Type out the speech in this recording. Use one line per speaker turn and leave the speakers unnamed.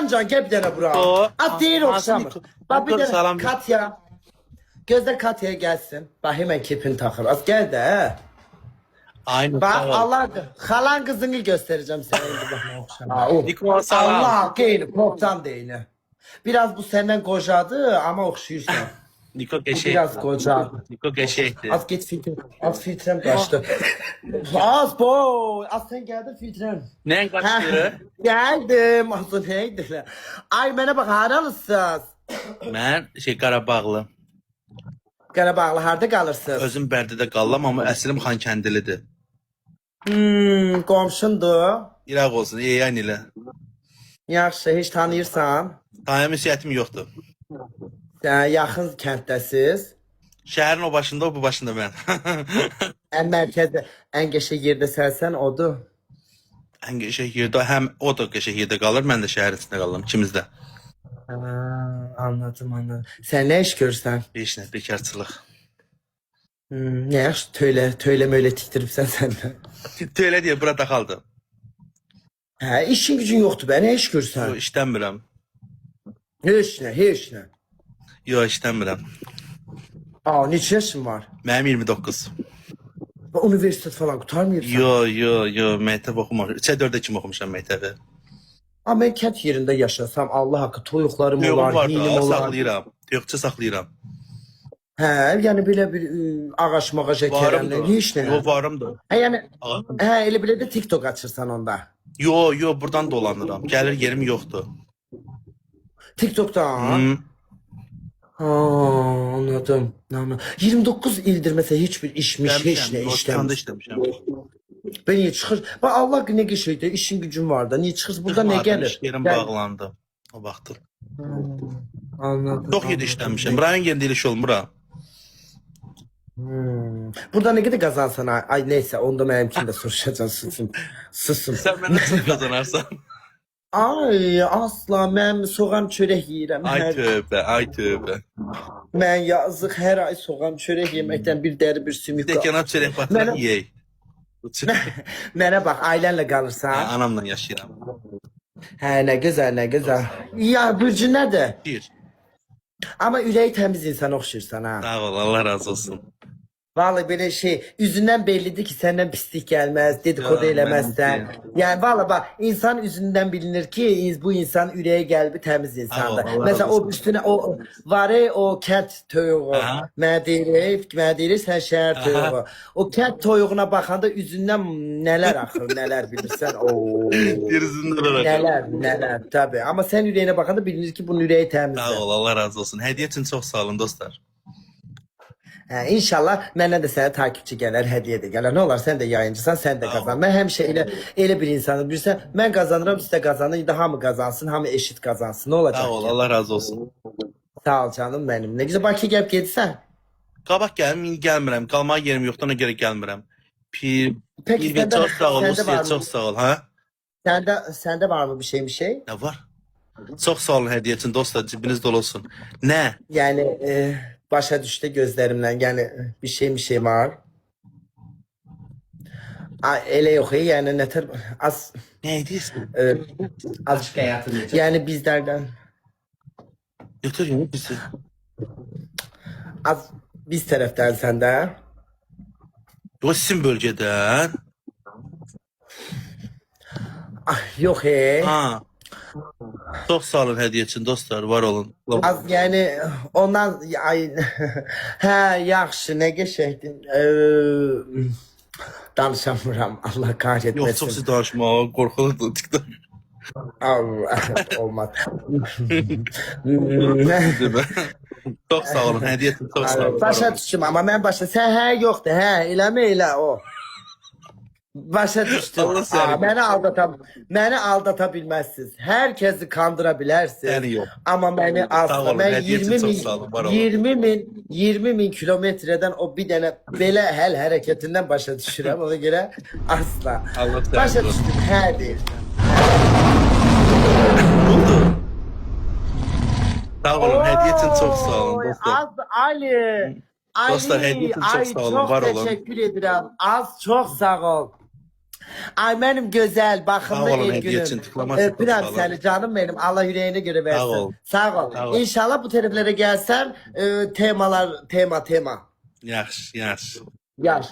Can gel bir tane bura.
O.
Az değil okşamır. Bak bir tane
Salam.
Katya. Gözde Katya'ya gelsin. Bak hemen kepini takır. Az gel de he.
Aynı.
Bak
sağ ol.
Allah halan kızını göstereceğim sana. Aa, o.
Niko, salam.
Allah değil. Korktan değil. Biraz bu senden kocadı ama okşuyorsun.
Niko
Bu
geçe.
biraz koca.
Niko geçeydi.
Az git filtre. Az filtrem kaçtı. Az boy. Az sen geldin filtrem.
Ne kaçtı?
Geldim. Az neydi? Ay bana bak haralısınız.
Ben Qarabağlı.
Qarabağlı harda qalırsınız?
Özüm Bərdidə qallam, amma əslim Xankəndilidir.
Qomşundur.
İraq olsun, yeyan ilə.
Yaxşı, heç tanıyırsan.
Tanıya müsiyyətim yoxdur.
Sən yaxın kənddəsiz.
Şəhərin o başında, o bu başında mən.
Ən mərkəzdə, ən qəşəng yerdə sənsən odur.
Ən qəşəng yerdə, həm o da qəşəng yerdə qalır, mən də şəhərin içində qalıram, ikimiz də.
Anladım. Sən nə iş görürsən?
Heç nə, bekarçılıq.
Nə yaxşı, töylə möyle tikdiribsən sən də.
Töylə deyə, bura daxaldı.
Hə, işin gücün yoxdur bə, nə iş görürsən?
İşlənmirəm.
Heç nə.
Yox, işlənmirəm.
Neçə yaşın var?
Mənim 29.
Universitet falan qutarmayıbsan?
Yox, məktəb oxumamışam. 3-4-də kimi oxumuşam məktəbi.
Amma mən kənd yerində yaşasam, Allah haqqı, toyuqlarım
Yox,
olar,
var
hilim
da,
olar.
saxlayıram. Yoxça saxlayıram.
Hə, yəni belə bir ağac mağac
Varım da.
əkərəm, heç nə.
Yox, varım da.
Hə, yəni, elə belə də TikTok açırsan onda.
Yox, buradan dolanıram. Gəlir yerim yoxdur.
TikTok'dan? Anladım. 29 ildir mesela hiçbir işmiş, heç nə
Dostanda
işləmiş.
işləmişəm.
Ben niye çıxır? Bak Allah ne geçiyordu, işin gücün var da. Niye çıxır? Burada ne gelir?
Yerim
Gel.
bağlandı. O vaxtı.
Anladım.
Çox yer işləmişəm. Rayon yerində iş olmura.
Burada ne kadar kazansan? Ay neyse, onda benimkini de soruşacağım. Susun.
Sən məndən çox qazanarsan.
Ay asla mən soğan çörək yeyirəm.
Ay tövbə.
Mən yazıq hər ay soğan çörək yeməkdən bir dəri bir sümük.
Dekana çörək batıraq yeyək.
Mənə bax, ailənlə qalırsan.
Anamla yaşayıram.
Hə, nə gözəl. Ya bürcün nədir?
Bir.
Amma ürəyi təmiz insana oxşayırsan ha.
Sağ ol, Allah razı olsun.
Vallahi belə üzündən bellidir ki, səndən pislik gəlməz, dedikodu
Ya,
eləməzsən. Yəni vallahi bax, insan üzündən bilinir ki, bu insan ürəyi qəlbi təmiz insandır.
Allah
Mesela
razı
o
olsun.
üstüne o var o kənd toyuğu.
Aha.
Mənə deyir, sən şəhər toyuğu. O kənd toyuğuna baxanda üzündən nələr axır, nələr bilirsən. Oo.
Yerizindən olacaq.
Nələr, tabii. Amma sən ürəyinə baxanda bilinir ki, bunun ürəyi təmizdir.
Sağ ol, Allah razı olsun. Hədiyyə üçün çox sağ olun dostlar.
Hə, inşallah məndən də sənə takipçi gələr, hədiyyə də gələr. Nə olar, sən də yayıncısan, sən də qazan. Mən həmişə elə bir insanım. Bilirsən, mən qazanıram, siz də qazanın. İndi hamı qazansın, hamı eşit qazansın. Nə olacaq?
Sağ ol,
ki?
Allah razı olsun.
Sağ ol canım mənim. Nə güzel Bakıya gəlib gedirsən.
Qabaq gəlim, indi gəlmirəm. Qalmağa yerim yoxdur, ona görə gəlmirəm.
Peki,
Bir çox sağ ol,
səndə
Musiyə
var mı?
çox sağ ol, hə?
Səndə var mı bir şey?
Nə var? Çox sağ olun hədiyyə üçün dostlar, cibiniz dolu olsun. Nə?
Yəni başa düşdü gözlərimdən. Yəni bir şey var. Elə yox, yəni nətər az
Nə edirsən?
az yəni bizlərdən
Götür yürü bizi.
az biz tərəfdən səndə.
Yox, sizin bölgədən.
Yox.
Ha. Çox sağ olun hədiyyə üçün dostlar, var olun.
Az yəni ondan ay hə yaxşı nə qəşəngdir. Danışamıram. Allah
Yox,
kahretmesin.
çox siz danışma, qorxuludur TikTok.
Olmaz.
Çox sağ olun, hədiyyə üçün çox sağ olun.
Başa düşdüm amma mən sən yoxdur, elə o. Başa düşdüm.
Allah səni
Məni aldata bilməzsiniz. Hər kəsi kandıra bilərsiniz.
Yəni yox.
Amma məni
Sağ
asla
olun,
mən
hədiyyə üçün çox sağ olun, var olun.
20 min kilometreden o bir dənə belə həl hərəkətindən başa düşürəm. Ona görə asla.
Allah səni
Başa
qorusun.
düşdüm, deyirsən.
Sağ olun, hədiyyə üçün çox sağ olun dostlar.
Ali.
Dostlar, hədiyyə üçün çox sağ olun, var olun.
Çok teşekkür ederim. Az çok sağ ol. Ay mənim gözəl, baxımlı
Sağ olun,
el
hediyə üçün
günüm.
tıklaması
Öpürəm
olsun.
səni canım benim. Allah yüreğine göre versin.
ol.
Sağ ol.
Sağ ol.
İnşallah bu tərəflərə gəlsən, tema.
Yaxşı, yaxşı.
Yar.